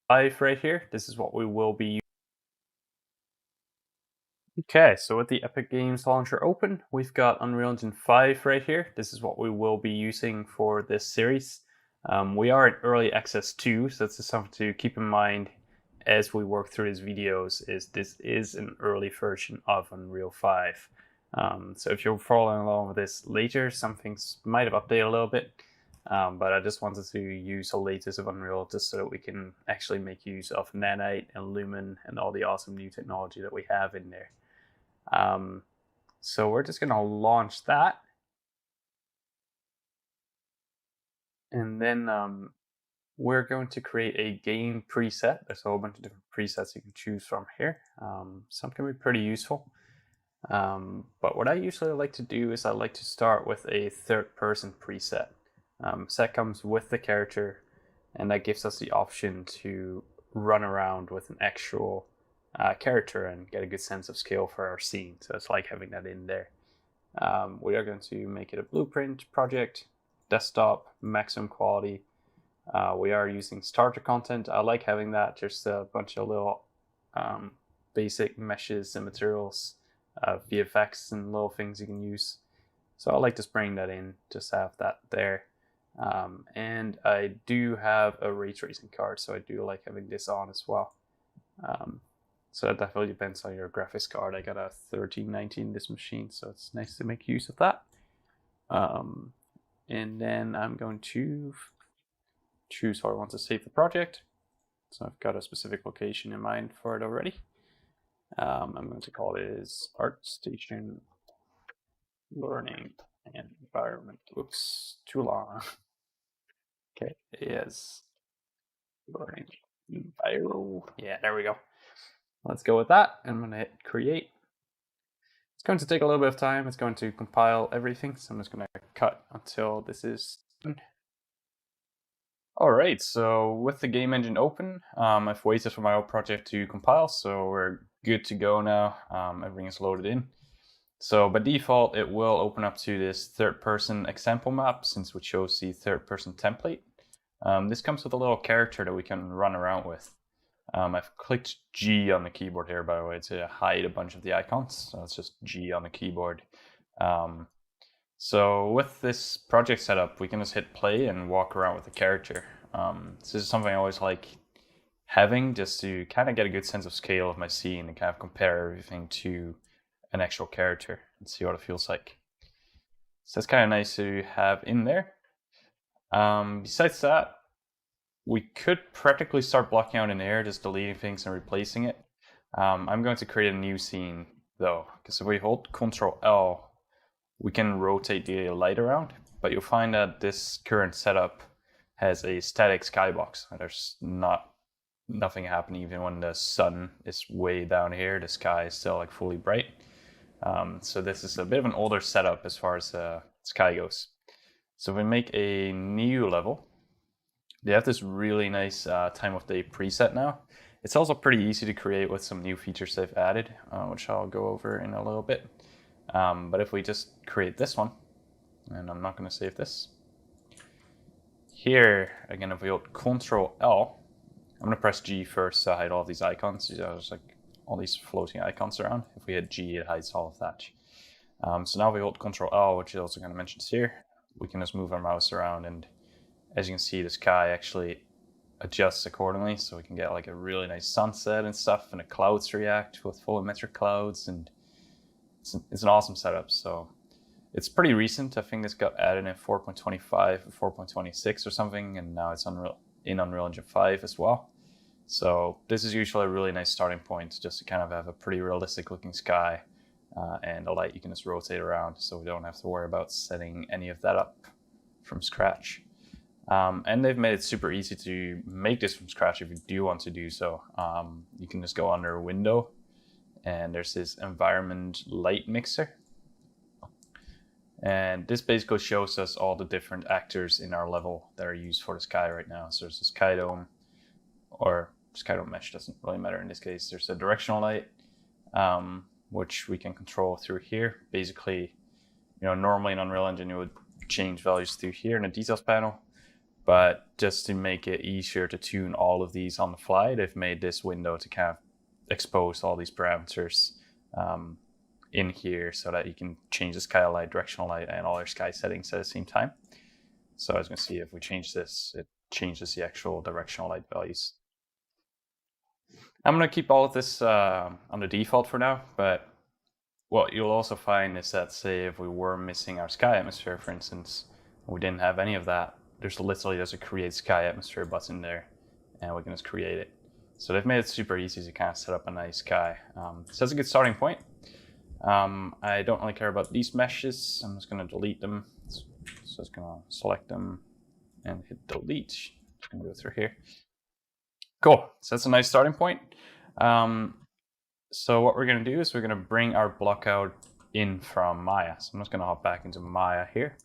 5 right here. This is what we will be. Okay, so with the Epic Games Launcher open, we've got Unreal Engine 5 right here. This is what we will be using for this series. We are in early access too, so this is something to keep in mind as we work through these videos. This is an early version of Unreal 5. So if you're following along with this later, some things might have updated a little bit. But I just wanted to use the latest of Unreal just so that we can actually make use of Nanite and Lumen and all the awesome new technology that we have in there. So we're just going to launch that. And then we're going to create a game preset. There's a whole bunch of different presets you can choose from here. Some can be pretty useful. But what I usually like to do is I like to start with a third-person preset. Set comes with the character, and that gives us the option to run around with an actual character and get a good sense of scale for our scene. So it's like having that in there. We are going to make it a blueprint project, desktop, maximum quality. We are using starter content. I like having that, just a bunch of little basic meshes and materials, VFX and little things you can use. So I like just bringing that in, just have that there. And I do have a ray tracing card, so I do like having this on as well. So that definitely depends on your graphics card. I got a 1319 this machine, so it's nice to make use of that. And then I'm going to choose how I want to save the project. So I've got a specific location in mind for it already. I'm going to call it as ArtStation Learning and Environment. Oops, too long. Okay, yes. Learning environment. Yeah, there we go. Let's go with that. I'm going to hit create. It's going to take a little bit of time. It's going to compile everything. So I'm just going to cut until this is done. All right, so with the game engine open, I've waited for my old project to compile, so we're good to go now. Everything is loaded in. So by default, it will open up to this third-person example map since we chose the third-person template. This comes with a little character that we can run around with. I've clicked G on the keyboard here, by the way, to hide a bunch of the icons. So it's just G on the keyboard. So with this project setup, we can just hit play and walk around with the character. This is something I always like having, just to kind of get a good sense of scale of my scene and kind of compare everything to an actual character and see what it feels like. So it's kind of nice to have in there. Besides that, we could practically start blocking out in air, just deleting things and replacing it. I'm going to create a new scene though, because if we hold Ctrl L, we can rotate the light around, but you'll find that this current setup has a static skybox. There's nothing happening even when the sun is way down here. The sky is still like fully bright. So this is a bit of an older setup as far as sky goes. So if we make a new level, they have this really nice time of day preset now. It's also pretty easy to create with some new features they've added, which I'll go over in a little bit. But if we just create this one, and I'm not going to save this. Here, again, if we hold Ctrl L, I'm going to press G first to hide all of these icons. There's like all these floating icons around. If we hit G, it hides all of that. So now if we hold Ctrl L, which is also kind of mentioned here, we can just move our mouse around, and as you can see, the sky actually adjusts accordingly, so we can get like a really nice sunset and stuff, and the clouds react with volumetric clouds, and it's an awesome setup. So it's pretty recent. I think this got added in 4.25 or 4.26 or something, and now it's in Unreal Engine 5 as well. So this is usually a really nice starting point, just to kind of have a pretty realistic looking sky, and the light you can just rotate around, so we don't have to worry about setting any of that up from scratch. And they've made it super easy to make this from scratch if you do want to do so. You can just go under Window, and there's this environment light mixer. And this basically shows us all the different actors in our level that are used for the sky right now. So there's the sky dome, or sky dome mesh, doesn't really matter in this case. There's a directional light, which we can control through here. Basically, normally in Unreal Engine, you would change values through here in the details panel. But just to make it easier to tune all of these on the fly, they've made this window to kind of expose all these parameters in here so that you can change the sky light, directional light, and all your sky settings at the same time. So as you can see, if we change this, it changes the actual directional light values. I'm going to keep all of this on the default for now, but what you'll also find is that, say, if we were missing our sky atmosphere, for instance, and we didn't have any of that, there's literally just a create sky atmosphere button there, and we can just create it. So they've made it super easy to kind of set up a nice sky. So that's a good starting point. I don't really care about these meshes. I'm just going to delete them. So I'm just going to select them and hit delete. Just going to go through here. Cool. So that's a nice starting point. So what we're going to do is we're going to bring our block out in from Maya. So I'm just going to hop back into Maya here.